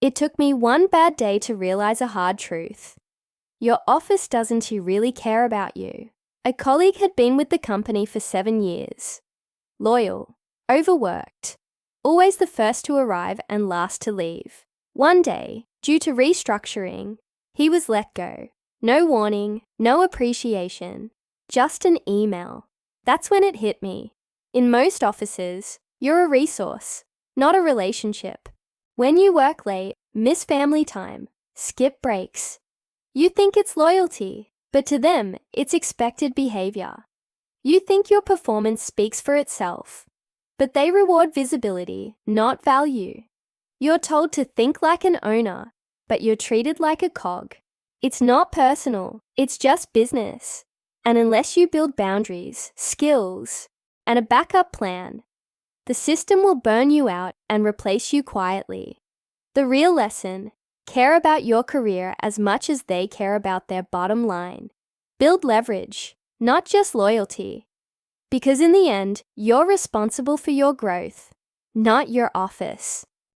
It took me one bad day to realize a hard truth. Your office doesn't really care about you. A colleague had been with the company for 7 years. Loyal, overworked, always the first to arrive and last to leave. One day, due to restructuring, he was let go. No warning, no appreciation, just an email. That's when it hit me. In most offices, you're a resource, not a relationship. When you work late, miss family time, skip breaks, you think it's loyalty, but to them, it's expected behavior. You think your performance speaks for itself, but they reward visibility, not value. You're told to think like an owner, but you're treated like a cog. It's not personal, it's just business. And unless you build boundaries, skills, and a backup plan, the system will burn you out and replace you quietly. The real lesson: care about your career as much as they care about their bottom line. Build leverage, not just loyalty. Because in the end, you're responsible for your growth, not your office.